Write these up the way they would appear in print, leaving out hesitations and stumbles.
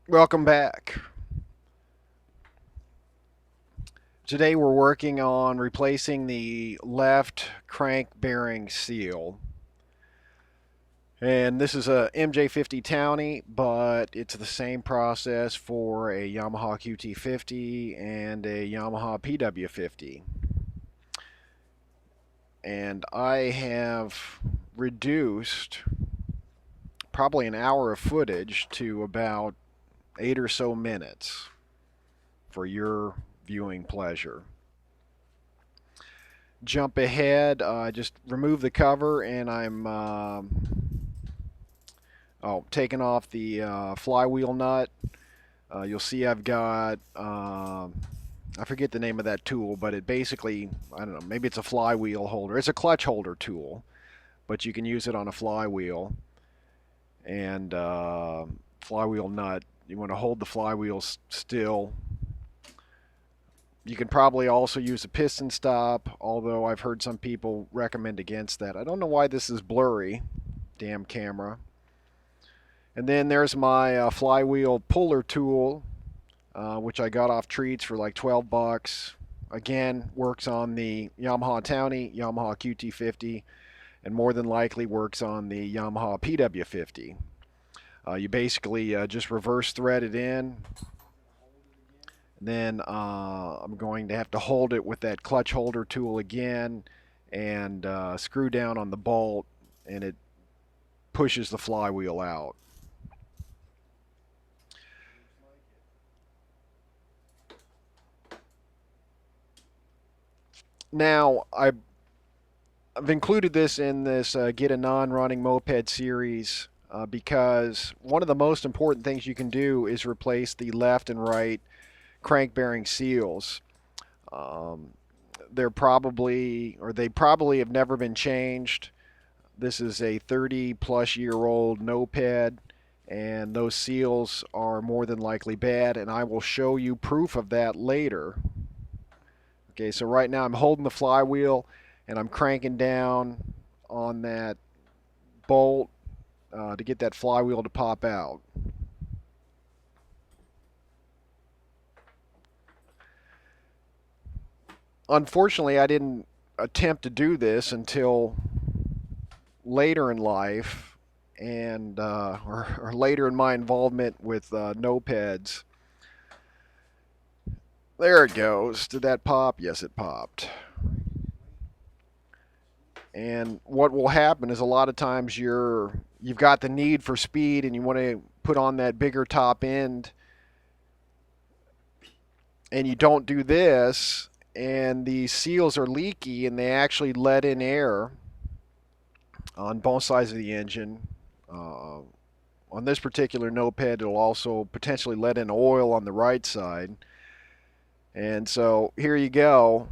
Welcome back. Today we're working on replacing the left crank bearing seal. And this is a MJ50 Towny, but it's the same process for a Yamaha QT50 and a Yamaha PW50. And I have reduced probably an hour of footage to about 8 or so minutes for your viewing pleasure. Jump ahead, just remove the cover, and I'm taking off the flywheel nut. You'll see I've got I forget the name of that tool, but it basically, I don't know, maybe it's a flywheel holder. It's a clutch holder tool, but you can use it on a flywheel. And flywheel nut, you want to hold the flywheel still. You can probably also use a piston stop, although I've heard some people recommend against that. I don't know why this is blurry, damn camera. And then there's my flywheel puller tool, which I got off Treats for like 12 bucks. Again, works on the Yamaha Towny, Yamaha QT50, and more than likely works on the Yamaha PW50. You basically just reverse thread it in. Then I'm going to have to hold it with that clutch holder tool again and screw down on the bolt, and it pushes the flywheel out. Now, I've included this in this Get a Non-Running Moped series because one of the most important things you can do is replace the left and right crank bearing seals. Um, they're probably, or they probably have never been changed. This is a 30 plus year old Moped, and those seals are more than likely bad, and I will show you proof of that later. Okay, so right now I'm holding the flywheel and I'm cranking down on that bolt to get that flywheel to pop out. Unfortunately, I didn't attempt to do this until later in life and or later in my involvement with Mopeds. There it goes. Did that pop? Yes, it popped. And what will happen is a lot of times you've got the need for speed and you want to put on that bigger top end, and you don't do this, and the seals are leaky and they actually let in air on both sides of the engine. Uh, on this particular Moped, it'll also potentially let in oil on the right side. And so here you go.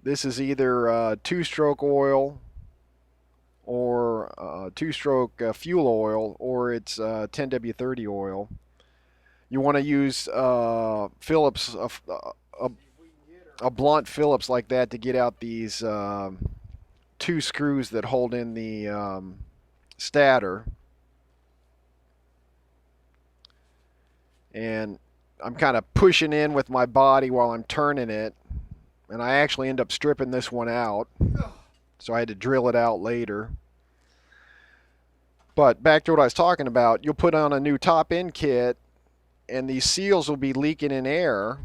This is either two-stroke oil or two-stroke fuel oil, or it's 10W30 oil. You want to use Phillips, a blunt Phillips like that to get out these two screws that hold in the stator. And I'm kind of pushing in with my body while I'm turning it, and I actually end up stripping this one out, so I had to drill it out later. But back to what I was talking about, you'll put on a new top end kit, and these seals will be leaking in air,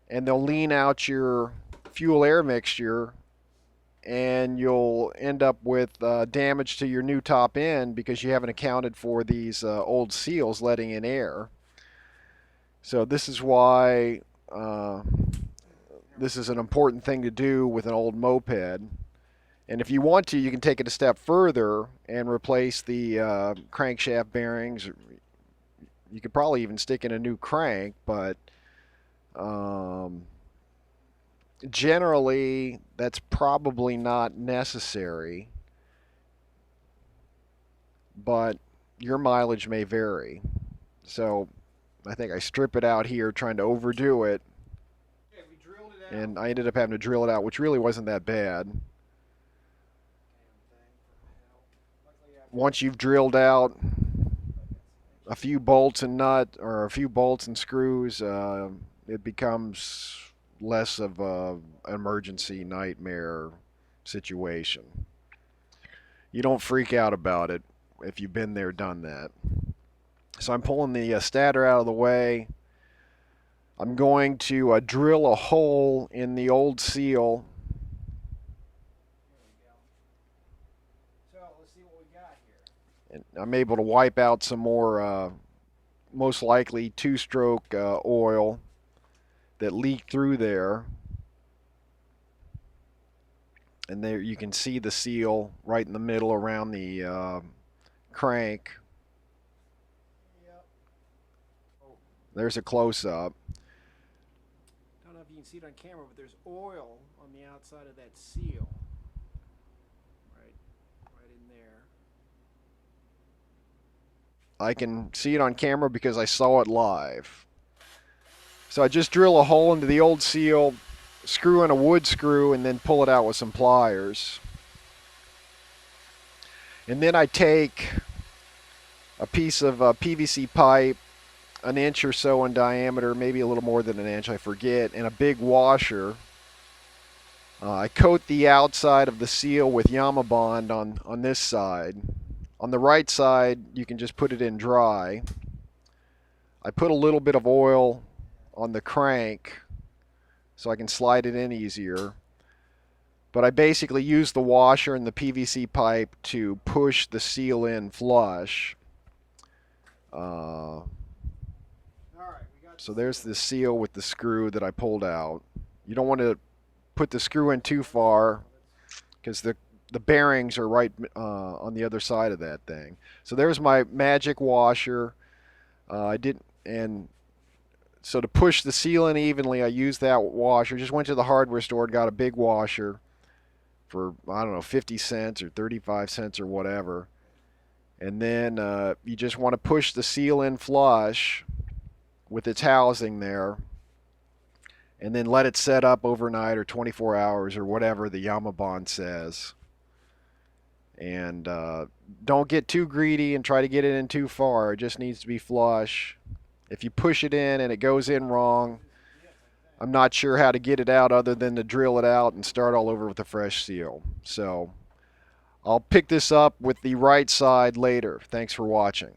and they'll lean out your fuel air mixture, and you'll end up with damage to your new top end because you haven't accounted for these old seals letting in air. So this is why this is an important thing to do with an old moped. And if you want to, you can take it a step further and replace the crankshaft bearings. You could probably even stick in a new crank, but generally that's probably not necessary. But your mileage may vary. So I think I strip it out here trying to overdo it, and I ended up having to drill it out, which really wasn't that bad. Once you've drilled out a few bolts and nut or a few bolts and screws, it becomes less of an emergency nightmare situation. You don't freak out about it if you've been there, done that. So I'm pulling the stator out of the way. I'm going to drill a hole in the old seal. So let's see what we got here. And I'm able to wipe out some more, most likely two-stroke oil that leaked through there. And there you can see the seal right in the middle around the crank. Yep. There's a close-up. Don't know if you can see it on camera, but there's oil on the outside of that seal. Right in there. I can see it on camera because I saw it live. So I just drill a hole into the old seal, screw in a wood screw, and then pull it out with some pliers. And then I take a piece of PVC pipe, an inch or so in diameter, maybe a little more than an inch, I forget, and a big washer. I coat the outside of the seal with Yamabond on this side. On the right side, you can just put it in dry. I put a little bit of oil on the crank so I can slide it in easier. But I basically use the washer and the PVC pipe to push the seal in flush. So there's the seal with the screw that I pulled out. You don't want to put the screw in too far because the bearings are right on the other side of that thing. So there's my magic washer. And so to push the seal in evenly, I used that washer. Just went to the hardware store and got a big washer for, I don't know, 50 cents or 35 cents or whatever. And then you just want to push the seal in flush with its housing there, and then let it set up overnight or 24 hours or whatever the Yamabond says. And don't get too greedy and try to get it in too far. It just needs to be flush. If you push it in and it goes in wrong, I'm not sure how to get it out other than to drill it out and start all over with a fresh seal. So I'll pick this up with the right side later. Thanks for watching.